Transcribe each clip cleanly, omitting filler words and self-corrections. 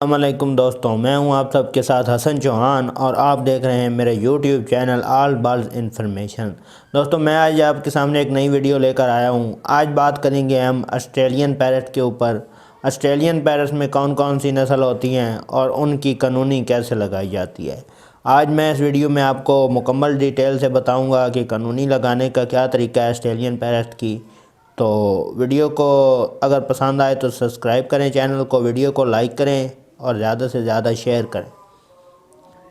السلام علیکم دوستوں، میں ہوں آپ سب کے ساتھ حسن چوہان اور آپ دیکھ رہے ہیں میرے یوٹیوب چینل آل بالز انفارمیشن۔ دوستوں، میں آج آپ کے سامنے ایک نئی ویڈیو لے کر آیا ہوں۔ آج بات کریں گے ہم آسٹریلین پیرٹ کے اوپر۔ آسٹریلین پیرٹس میں کون کون سی نسل ہوتی ہیں اور ان کی قانونی کیسے لگائی جاتی ہے۔ آج میں اس ویڈیو میں آپ کو مکمل ڈیٹیل سے بتاؤں گا کہ قانونی لگانے کا کیا طریقہ ہے آسٹریلین پیرٹ کی۔ تو ویڈیو کو اگر پسند آئے تو سبسکرائب کریں چینل کو، ویڈیو کو لائک کریں اور زیادہ سے زیادہ شیئر کریں۔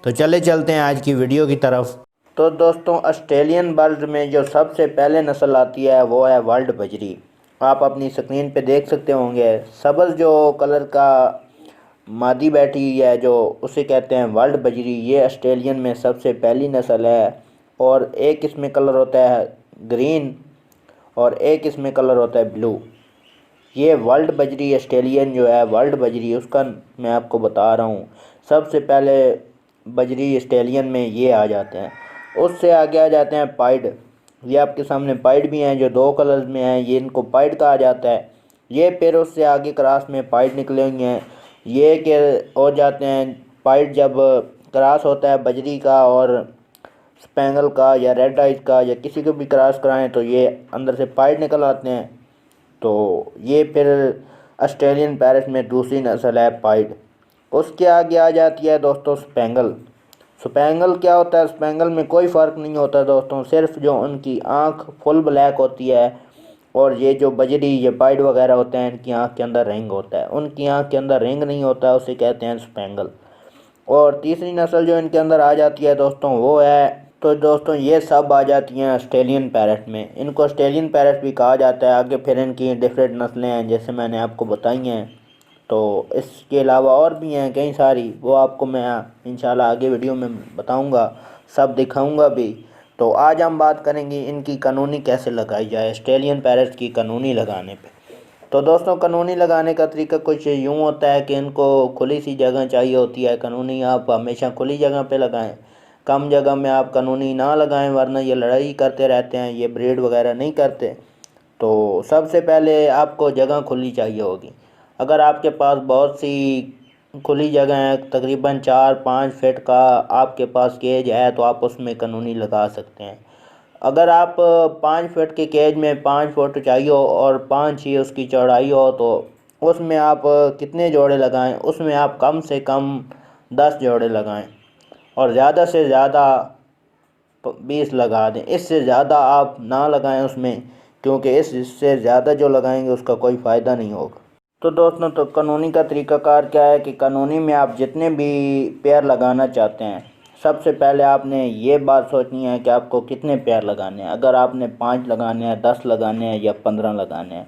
تو چلتے ہیں آج کی ویڈیو کی طرف۔ تو دوستوں، آسٹریلین برڈ میں جو سب سے پہلے نسل آتی ہے وہ ہے ورلڈ بجری۔ آپ اپنی سکرین پہ دیکھ سکتے ہوں گے، سبز جو کلر کا مادی بیٹھی ہوئی ہے جو اسے کہتے ہیں ورلڈ بجری۔ یہ آسٹریلین میں سب سے پہلی نسل ہے، اور ایک اس میں کلر ہوتا ہے گرین اور ایک اس میں کلر ہوتا ہے بلو۔ یہ ورلڈ بجری آسٹریلین جو ہے ورلڈ بجری، اس کا میں آپ کو بتا رہا ہوں۔ سب سے پہلے بجری آسٹریلین میں یہ آ جاتے ہیں۔ اس سے آگے آ جاتے ہیں پائڈ۔ یہ آپ کے سامنے پائڈ بھی ہیں جو دو کلرز میں ہیں، یہ ان کو پائڈ کہا جاتا ہے۔ یہ پھر اس سے آگے کراس میں پائڈ نکلے ہوئے ہیں، یہ کہ ہو جاتے ہیں پائڈ جب کراس ہوتا ہے بجری کا اور سپینگل کا یا ریڈ آئز کا یا کسی کو بھی کراس کرائیں تو یہ اندر سے پائڈ نکل آتے ہیں۔ تو یہ پھر آسٹریلین پیرٹ میں دوسری نسل ہے پائڈ۔ اس کے آگے آ جاتی ہے دوستوں سپینگل۔ سپینگل کیا ہوتا ہے؟ سپینگل میں کوئی فرق نہیں ہوتا دوستوں، صرف جو ان کی آنکھ فل بلیک ہوتی ہے، اور یہ جو بجری یہ پائڈ وغیرہ ہوتے ہیں ان کی آنکھ کے اندر رنگ ہوتا ہے، ان کی آنکھ کے اندر رنگ نہیں ہوتا، اسے کہتے ہیں سپینگل۔ اور تیسری نسل جو ان کے اندر آ جاتی ہے دوستوں وہ ہے، تو دوستوں یہ سب آ جاتی ہیں آسٹریلین پیرٹ میں۔ ان کو آسٹریلین پیرٹ بھی کہا جاتا ہے۔ آگے پھر ان کی ڈیفرنٹ نسلیں ہیں جیسے میں نے آپ کو بتائی ہیں، تو اس کے علاوہ اور بھی ہیں کئی ساری، وہ آپ کو میں انشاءاللہ آگے ویڈیو میں بتاؤں گا، سب دکھاؤں گا بھی۔ تو آج ہم بات کریں گے ان کی قانونی کیسے لگائی جائے، آسٹریلین پیرٹ کی قانونی لگانے پہ۔ تو دوستوں، قانونی لگانے کا طریقہ کچھ یوں ہوتا ہے کہ ان کو کھلی سی جگہ چاہیے ہوتی ہے۔ قانونی آپ ہمیشہ کھلی جگہ پہ لگائیں، کم جگہ میں آپ قانونی نہ لگائیں ورنہ یہ لڑائی کرتے رہتے ہیں، یہ بریڈ وغیرہ نہیں کرتے۔ تو سب سے پہلے آپ کو جگہ کھلی چاہیے ہوگی۔ اگر آپ کے پاس بہت سی کھلی جگہ ہیں، تقریباً 4-5 فٹ کا آپ کے پاس کیج ہے تو آپ اس میں قانونی لگا سکتے ہیں۔ اگر آپ 5 فٹ کے کیج میں 5 فٹ چاہیے ہو اور 5 ہی اس کی چوڑائی ہو تو اس میں آپ کتنے جوڑے لگائیں؟ اس میں آپ کم سے کم 10 جوڑے لگائیں اور زیادہ سے زیادہ 20 لگا دیں۔ اس سے زیادہ آپ نہ لگائیں اس میں، کیونکہ اس سے زیادہ جو لگائیں گے اس کا کوئی فائدہ نہیں ہوگا۔ تو دوستوں، تو قانونی کا طریقہ کار کیا ہے کہ قانونی میں آپ جتنے بھی پیئر لگانا چاہتے ہیں، سب سے پہلے آپ نے یہ بات سوچنی ہے کہ آپ کو کتنے پیئر لگانے ہیں۔ اگر آپ نے 5 لگانے ہیں، 10 لگانے ہیں یا 15 لگانے ہیں۔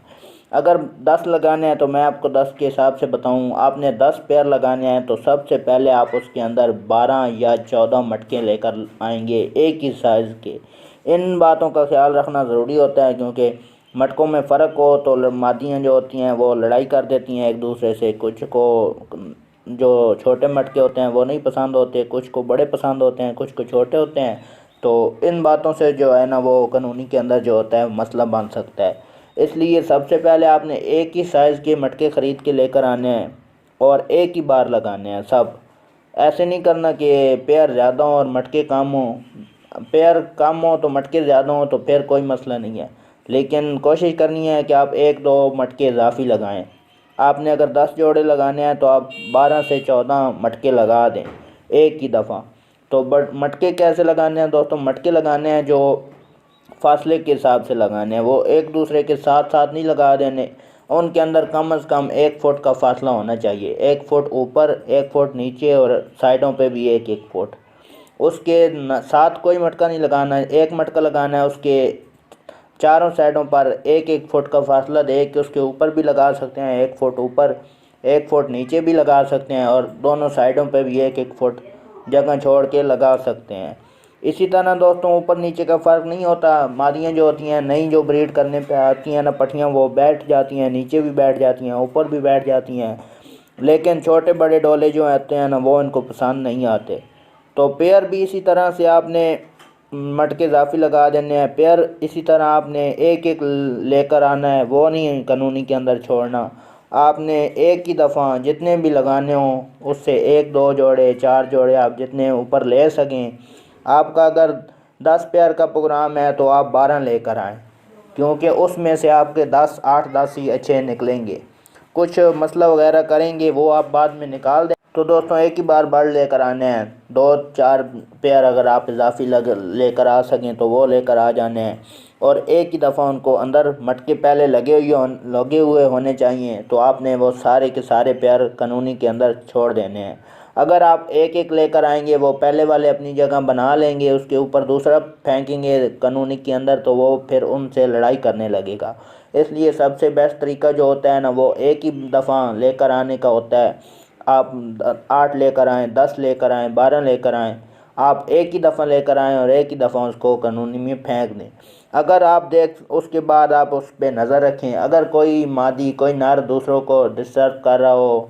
اگر 10 لگانے ہیں تو میں آپ کو 10 کے حساب سے بتاؤں، آپ نے 10 پیئر لگانے ہیں تو سب سے پہلے آپ اس کے اندر 12 یا 14 مٹکے لے کر آئیں گے ایک ہی سائز کے۔ ان باتوں کا خیال رکھنا ضروری ہوتا ہے کیونکہ مٹکوں میں فرق ہو تو مادیاں جو ہوتی ہیں وہ لڑائی کر دیتی ہیں ایک دوسرے سے۔ کچھ کو جو چھوٹے مٹکے ہوتے ہیں وہ نہیں پسند ہوتے، کچھ کو بڑے پسند ہوتے ہیں، کچھ کو چھوٹے ہوتے ہیں۔ تو ان باتوں سے جو ہے نا وہ قانونی کے اندر جو ہوتا ہے مسئلہ بن سکتا ہے۔ اس لیے سب سے پہلے آپ نے ایک ہی سائز کے مٹکے خرید کے لے کر آنے ہیں اور ایک ہی بار لگانے ہیں سب۔ ایسے نہیں کرنا کہ پیئر زیادہ ہوں اور مٹکے کم ہوں۔ پیئر کم ہو تو مٹکے زیادہ ہوں تو پھر کوئی مسئلہ نہیں ہے، لیکن کوشش کرنی ہے کہ آپ 1-2 مٹکے اضافی لگائیں۔ آپ نے اگر 10 جوڑے لگانے ہیں تو آپ 12 سے 14 مٹکے لگا دیں ایک ہی دفعہ۔ تو مٹکے کیسے لگانے ہیں دوستوں؟ مٹکے لگانے ہیں جو فاصلے کے حساب سے لگانے ہیں، وہ ایک دوسرے کے ساتھ ساتھ نہیں لگا دینے۔ ان کے اندر کم از کم 1 فٹ کا فاصلہ ہونا چاہیے، 1 فٹ اوپر، 1 فٹ نیچے اور سائڈوں پہ بھی 1-1 فٹ۔ اس کے ساتھ کوئی مٹکا نہیں لگانا ہے، ایک مٹکا لگانا ہے، اس کے چاروں سائڈوں پر 1-1 فٹ کا فاصلہ دے کے اس کے اوپر بھی لگا سکتے ہیں، 1 فٹ اوپر 1 فٹ نیچے بھی لگا سکتے ہیں، اور دونوں سائڈوں پہ بھی 1-1 فٹ جگہ چھوڑ کے لگا سکتے ہیں۔ اسی طرح دوستوں اوپر نیچے کا فرق نہیں ہوتا۔ مادیاں جو ہوتی ہیں نئی جو بریڈ کرنے پہ آتی ہیں نا پٹھیاں، وہ بیٹھ جاتی ہیں، نیچے بھی بیٹھ جاتی ہیں، اوپر بھی بیٹھ جاتی ہیں، لیکن چھوٹے بڑے ڈولے جو ہوتے ہیں نا وہ ان کو پسند نہیں آتے۔ تو پیئر بھی اسی طرح سے آپ نے مٹکے اضافی لگا دینے ہیں۔ پیئر اسی طرح آپ نے 1-1 لے کر آنا ہے، وہ نہیں قانونی کے اندر چھوڑنا۔ آپ نے ایک ہی دفعہ جتنے بھی لگانے ہوں اس سے 1 2 جوڑے 4 جوڑے آپ جتنے اوپر لے سکیں. آپ کا اگر 10 پیئر کا پروگرام ہے تو آپ 12 لے کر آئیں، کیونکہ اس میں سے آپ کے 8 10 ہی اچھے نکلیں گے. کچھ مسئلہ وغیرہ کریں گے وہ آپ بعد میں نکال دیں. تو دوستوں ایک ہی بار بڑھ لے کر آنے ہیں. 2 4 پیئر اگر آپ اضافی لے کر آ سکیں تو وہ لے کر آ جانے ہیں، اور ایک ہی دفعہ ان کو اندر مٹکے پہلے لگے ہوئے ہونے چاہیے. تو آپ نے وہ سارے کے سارے پیئر قانونی کے اندر چھوڑ دینے ہیں. اگر آپ ایک ایک لے کر آئیں گے وہ پہلے والے اپنی جگہ بنا لیں گے، اس کے اوپر دوسرا پھینکیں گے قانونی کے اندر تو وہ پھر ان سے لڑائی کرنے لگے گا. اس لیے سب سے بیسٹ طریقہ جو ہوتا ہے نا وہ ایک ہی دفعہ لے کر آنے کا ہوتا ہے. آپ 8 لے کر آئیں، 10 لے کر آئیں، 12 لے کر آئیں، آپ ایک ہی دفعہ لے کر آئیں اور ایک ہی دفعہ اس کو قانونی میں پھینک دیں. اگر آپ اس کے بعد آپ اس پہ نظر رکھیں، اگر کوئی مادی کوئی نر دوسروں کو ڈسٹرب کر رہا ہو،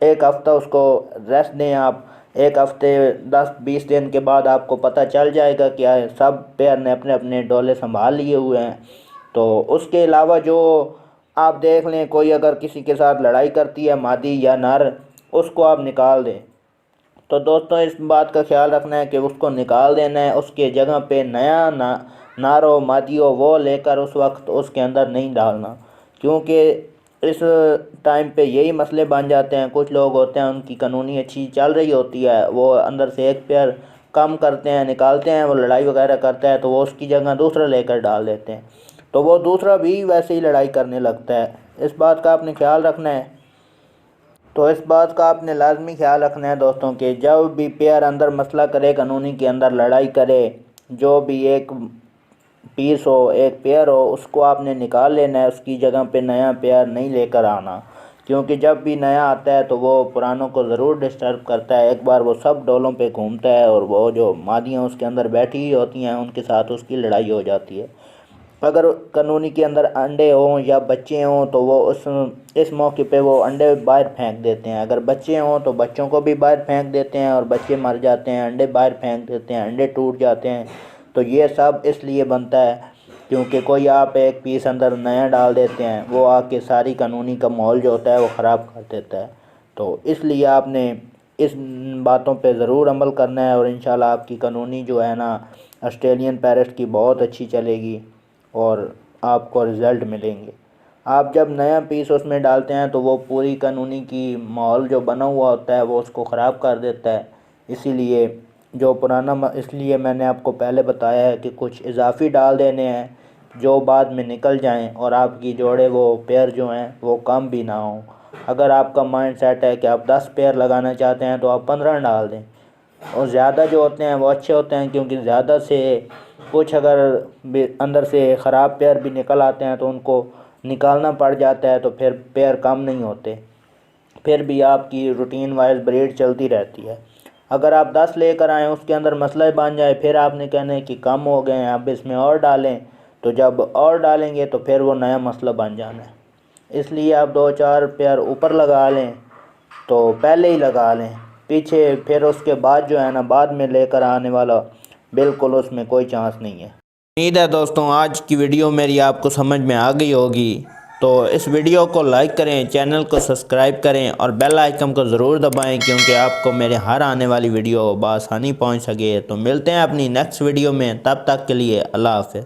1 ہفتہ اس کو ریسٹ دیں. آپ 1 ہفتے 10 20 دن کے بعد آپ کو پتہ چل جائے گا کہ سب پیئر نے اپنے اپنے ڈولے سنبھال لیے ہوئے ہیں. تو اس کے علاوہ جو آپ دیکھ لیں کوئی اگر کسی کے ساتھ لڑائی کرتی ہے مادی یا نر، اس کو آپ نکال دیں. تو دوستوں اس بات کا خیال رکھنا ہے کہ اس کو نکال دینا ہے، اس کے جگہ پہ نیا نر ہو مادی ہو وہ لے کر اس وقت اس کے اندر نہیں ڈالنا، کیونکہ اس ٹائم پہ یہی مسئلے بن جاتے ہیں. کچھ لوگ ہوتے ہیں ان کی قانونی اچھی چل رہی ہوتی ہے، وہ اندر سے ایک پیئر کم کرتے ہیں نکالتے ہیں، وہ لڑائی وغیرہ کرتا ہے تو وہ اس کی جگہ دوسرا لے کر ڈال دیتے ہیں، تو وہ دوسرا بھی ویسے ہی لڑائی کرنے لگتا ہے. اس بات کا آپ نے خیال رکھنا ہے. تو اس بات کا آپ نے لازمی خیال رکھنا ہے دوستوں کہ جب بھی پیئر اندر مسئلہ کرے قانونی کے اندر لڑائی کرے، جو بھی ایک پیس ہو ایک پیئر ہو اس کو آپ نے نکال لینا ہے، اس کی جگہ پہ نیا پیئر نہیں لے کر آنا، کیونکہ جب بھی نیا آتا ہے تو وہ پرانوں کو ضرور ڈسٹرب کرتا ہے. ایک بار وہ سب ڈولوں پہ گھومتا ہے اور وہ جو مادیاں اس کے اندر بیٹھی ہوئی ہوتی ہیں ان کے ساتھ اس کی لڑائی ہو جاتی ہے. اگر قانونی کے اندر انڈے ہوں یا بچے ہوں تو وہ اس موقع پہ وہ انڈے باہر پھینک دیتے ہیں. اگر بچے ہوں تو بچوں کو بھی باہر پھینک دیتے ہیں اور بچے مر جاتے ہیں، انڈے باہر پھینک دیتے ہیں، انڈے ٹوٹ جاتے ہیں. تو یہ سب اس لیے بنتا ہے کیونکہ کوئی آپ ایک پیس اندر نیا ڈال دیتے ہیں، وہ آ کے ساری قانونی کا ماحول جو ہوتا ہے وہ خراب کر دیتا ہے. تو اس لیے آپ نے اس باتوں پہ ضرور عمل کرنا ہے، اور انشاءاللہ آپ کی قانونی جو ہے نا آسٹریلین پیرٹ کی بہت اچھی چلے گی اور آپ کو رزلٹ ملیں گے. آپ جب نیا پیس اس میں ڈالتے ہیں تو وہ پوری قانونی کی ماحول جو بنا ہوا ہوتا ہے وہ اس کو خراب کر دیتا ہے. اسی لیے جو پرانا اس لیے میں نے آپ کو پہلے بتایا ہے کہ کچھ اضافی ڈال دینے ہیں جو بعد میں نکل جائیں اور آپ کی جوڑے وہ پیئر جو ہیں وہ کم بھی نہ ہوں. اگر آپ کا مائنڈ سیٹ ہے کہ آپ 10 پیئر لگانا چاہتے ہیں تو آپ 15 ڈال دیں، اور زیادہ جو ہوتے ہیں وہ اچھے ہوتے ہیں، کیونکہ زیادہ سے کچھ اگر اندر سے خراب پیئر بھی نکل آتے ہیں تو ان کو نکالنا پڑ جاتا ہے، تو پھر پیئر کم نہیں ہوتے، پھر بھی آپ کی روٹین وائز بریڈ چلتی رہتی ہے. اگر آپ 10 لے کر آئیں اس کے اندر مسئلہ بن جائے پھر آپ نے کہنا ہے کہ کم ہو گئے ہیں اب اس میں اور ڈالیں، تو جب اور ڈالیں گے تو پھر وہ نیا مسئلہ بن جانا ہے. اس لیے آپ 2 4 پیئر اوپر لگا لیں تو پہلے ہی لگا لیں، پیچھے پھر اس کے بعد جو ہے نا بعد میں لے کر آنے والا بالکل اس میں کوئی چانس نہیں ہے. امید ہے دوستوں آج کی ویڈیو میری آپ کو سمجھ میں آ گئی ہوگی. تو اس ویڈیو کو لائک کریں، چینل کو سبسکرائب کریں اور بیل آئیکن کو ضرور دبائیں کیونکہ آپ کو میرے ہر آنے والی ویڈیو بآسانی پہنچ سکے. تو ملتے ہیں اپنی نیکسٹ ویڈیو میں، تب تک کے لیے اللہ حافظ.